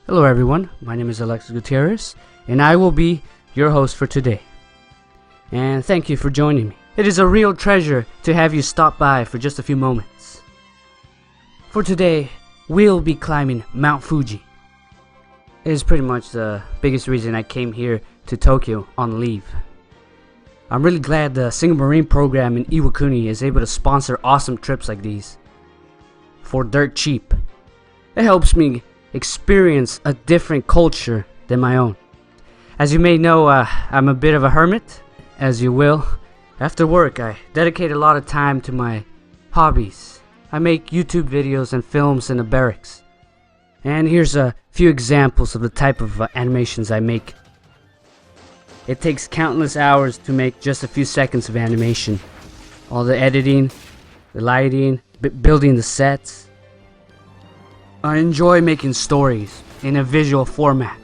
Hello everyone, my name is Alexis Gutierrez, and I will be your host for today. And thank you for joining me. It is a real treasure to have you stop by for just a few moments. For today, we'll be climbing Mt Fuji. It is pretty much the biggest reason I came here to Tokyo on leave. I'm really glad the Single Marine program in Iwakuni is able to sponsor awesome trips like these for dirt cheap. It helps me experience a different culture than my own. As you may know, I'm a bit of a hermit, as you will. After work, I dedicate a lot of time to my hobbies. I make YouTube videos and films in the barracks. And here's a few examples of the type of animations I make. It takes countless hours to make just a few seconds of animation. All the editing, the lighting, building the sets. I enjoy making stories in a visual format.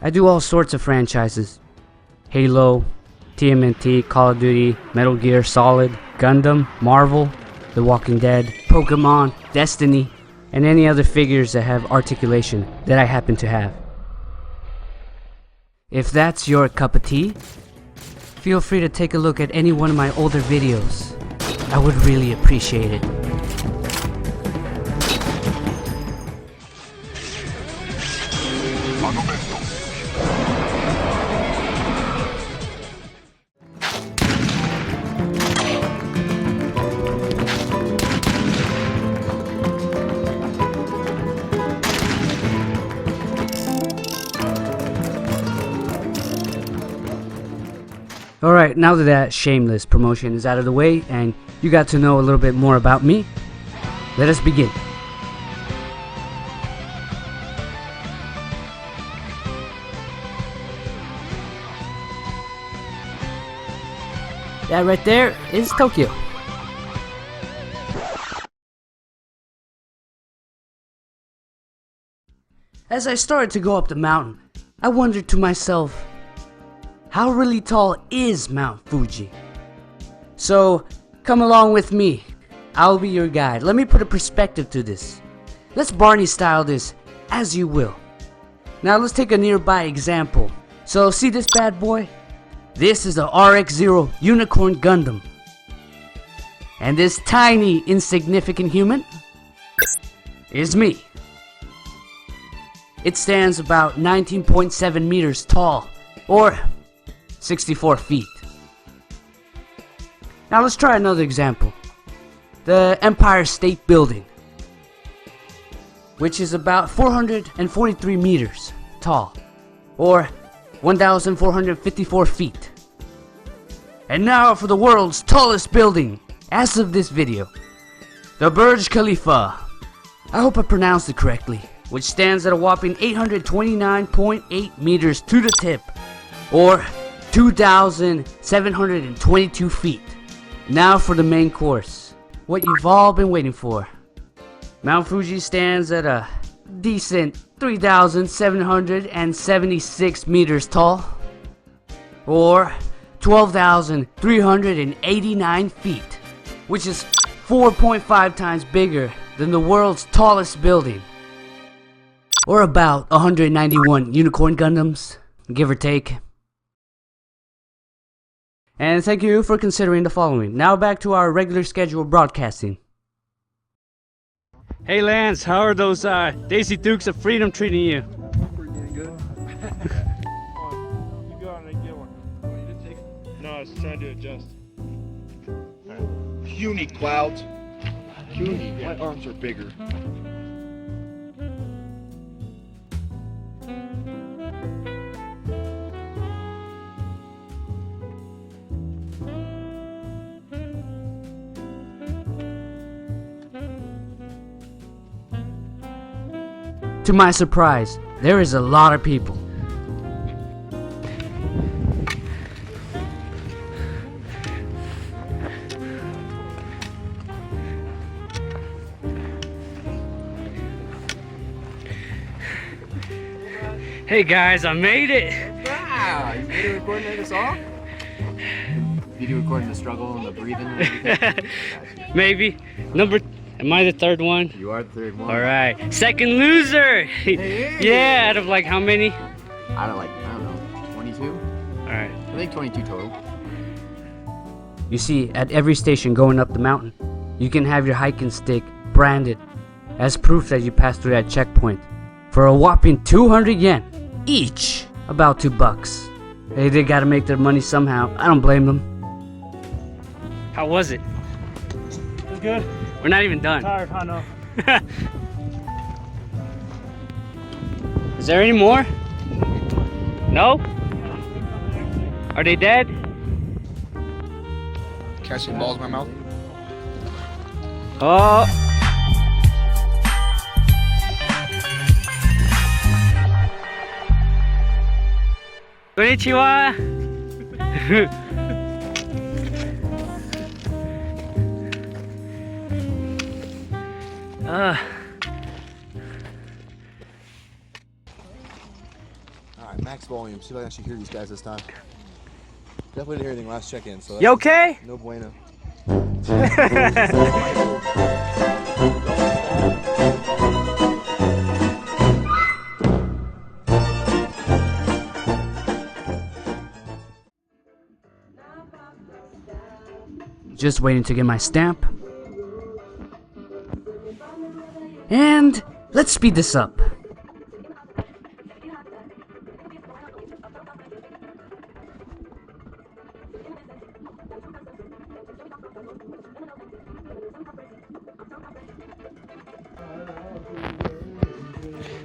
I do all sorts of franchises. Halo, TMNT, Call of Duty, Metal Gear Solid, Gundam, Marvel, The Walking Dead, Pokemon, Destiny, and any other figures that have articulation that I happen to have. If that's your cup of tea, feel free to take a look at any one of my older videos. I would really appreciate it. Alright, now that shameless promotion is out of the way and you got to know a little bit more about me, let us begin. That right there is Tokyo. As I started to go up the mountain, I wondered to myself, how really tall is Mt Fuji? So, come along with me. I'll be your guide. Let me put a perspective to this. Let's Barney style this as you will. Now let's take a nearby example. So see this bad boy? This is a RX-0 Unicorn Gundam. And this tiny, insignificant human is me. It stands about 19.7 meters tall, or 64 feet. Now let's try another example. The Empire State Building, which is about 443 meters tall, or 1,454 feet. And now for the world's tallest building, as of this video, the Burj Khalifa. I hope I pronounced it correctly, which stands at a whopping 829.8 meters to the tip, or 2,722 feet. Now for the main course, what you've all been waiting for. Mount Fuji stands at a decent 3,776 meters tall, or 12,389 feet, which is 4.5 times bigger than the world's tallest building, or about 191 Unicorn Gundams, give or take. And thank you for considering the following. Now back to our regular scheduled broadcasting. Hey Lance, how are those Daisy Dukes of Freedom treating you? Pretty good. You go on and get one. You didn't take it? No, I was trying to adjust. Puny clouds. Puny. My arms are bigger. To my surprise, there is a lot of people. Hey guys, I made it! Wow, you video recording this all? Video recording the struggle and the breathing and everything? Maybe. Number Am I the third one? You are the third one. All right. Second loser. Hey. Yeah, out of like how many? I don't know, 22? All right. I think 22 total. You see, at every station going up the mountain, you can have your hiking stick branded as proof that you passed through that checkpoint for a whopping 200 yen each, about $2. Hey, they gotta make their money somehow. I don't blame them. How was it? It was good. We're not even done. Tired, I know. Is there any more? No? Are they dead? Can I see balls in my mouth? Oh. Konnichiwa. Alright, max volume. See if I can actually hear these guys this time. Definitely didn't hear anything last check-in, so You okay? no bueno. Just waiting to get my stamp. And let's speed this up.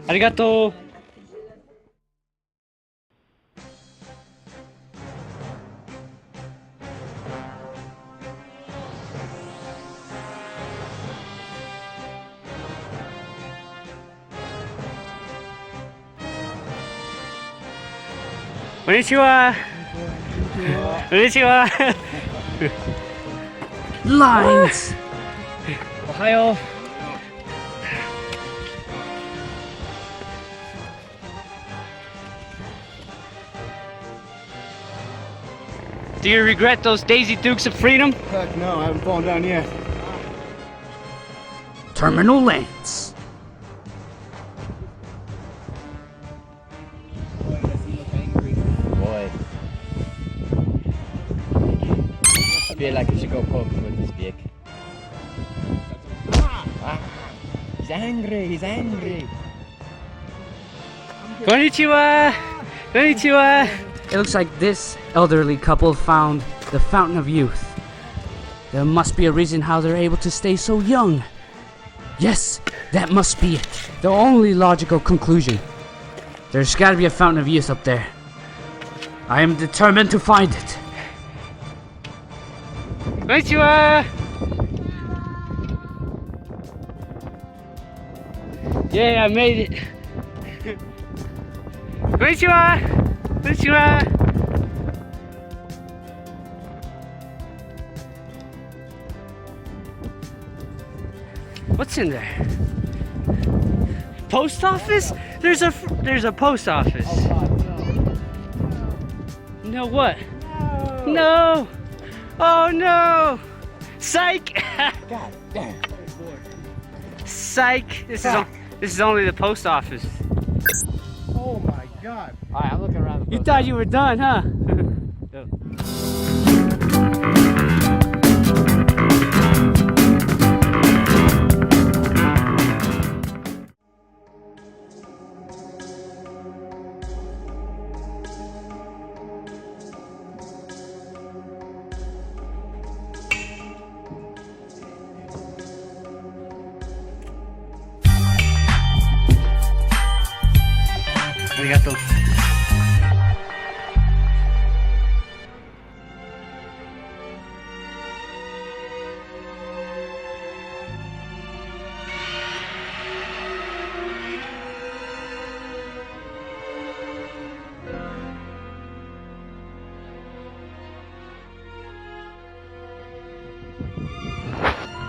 Arigato. Konnichiwa. Konnichiwa. Lines. Ohayo. Do you regret those Daisy Dukes of Freedom? Heck no, I haven't fallen down yet. Terminal lanes. Boy. I feel like I should go poking with this beak. Ah, he's angry, he's angry. Konnichiwa. Konnichiwa. It looks like this elderly couple found the fountain of youth. There must be a reason how they're able to stay so young. Yes, that must be it. The only logical conclusion. There's gotta be a fountain of youth up there. I am determined to find it. Konnichiwa! Yeah, I made it. Konnichiwa! Konnichiwa! What's in there? Post office? There's a post office. No, what? No. Oh no! Psych! God damn. Psych! This is only the post office. Oh my god. Alright, I'm looking around the You post thought you were done, huh? Arigato.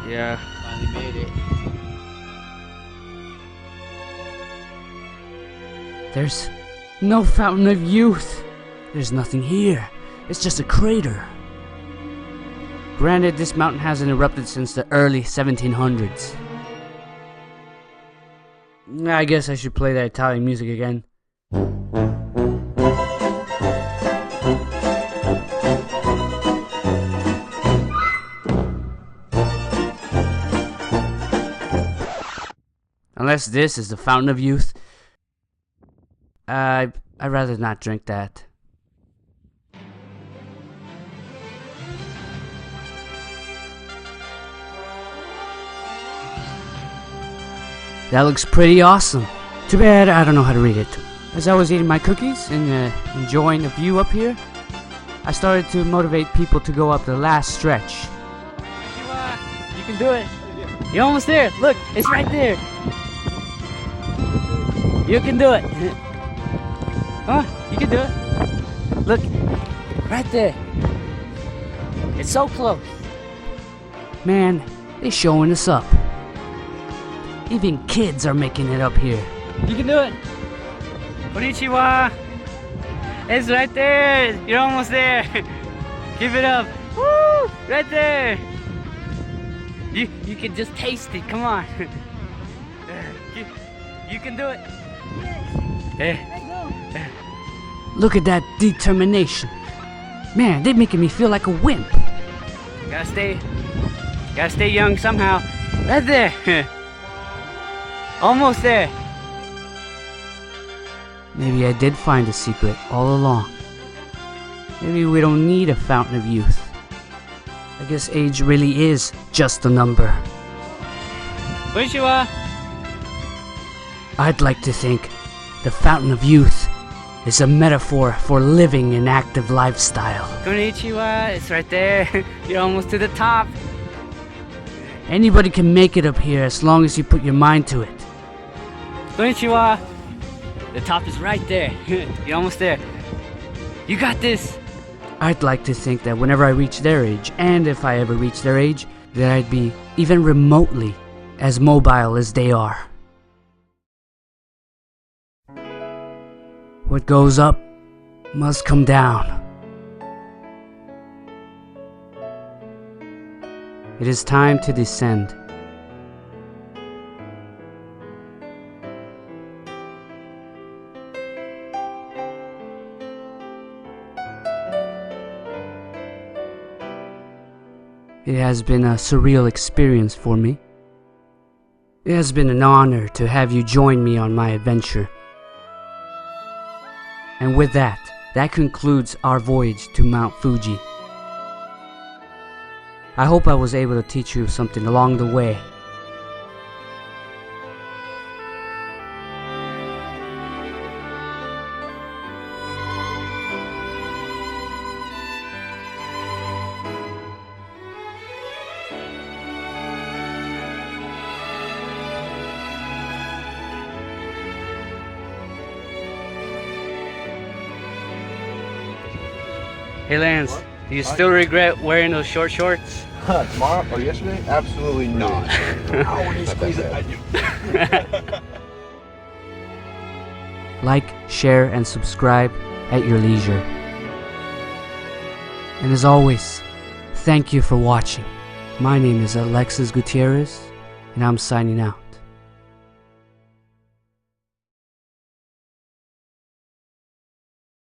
Yeah. Finally made it. There's no fountain of youth. There's nothing here. It's just a crater. Granted, this mountain hasn't erupted since the early 1700s. I guess I should play that Italian music again. Unless this is the Fountain of Youth, I'd rather not drink that. That looks pretty awesome. Too bad I don't know how to read it. As I was eating my cookies and enjoying the view up here, I started to motivate people to go up the last stretch. You can do it. You're almost there. Look, it's right there. You can do it. Huh? You can do it. Look, right there. It's so close. Man, they showing us up. Even kids are making it up here. You can do it. Konnichiwa. It's right there. You're almost there. Give it up. Woo! Right there. You can just taste it. Come on. You can do it. Look at that determination. Man, they're making me feel like a wimp. Gotta stay young somehow. Right there. Almost there. Maybe I did find a secret all along. Maybe we don't need a fountain of youth. I guess age really is just a number. Konnichiwa. I'd like to think the fountain of youth is a metaphor for living an active lifestyle. Konnichiwa. It's right there. You're almost to the top. Anybody can make it up here as long as you put your mind to it. Konnichiwa. The top is right there. You're almost there. You got this. I'd like to think that whenever I reach their age, and if I ever reach their age, that I'd be even remotely as mobile as they are. What goes up must come down. It is time to descend. It has been a surreal experience for me. It has been an honor to have you join me on my adventure. And with that concludes our voyage to Mount Fuji. I hope I was able to teach you something along the way. Hey Lance, do you still regret wearing those short shorts? Tomorrow or yesterday? Absolutely not. How would you squeeze it? I do. Like, share, and subscribe at your leisure. And as always, thank you for watching. My name is Alexis Gutierrez, and I'm signing out.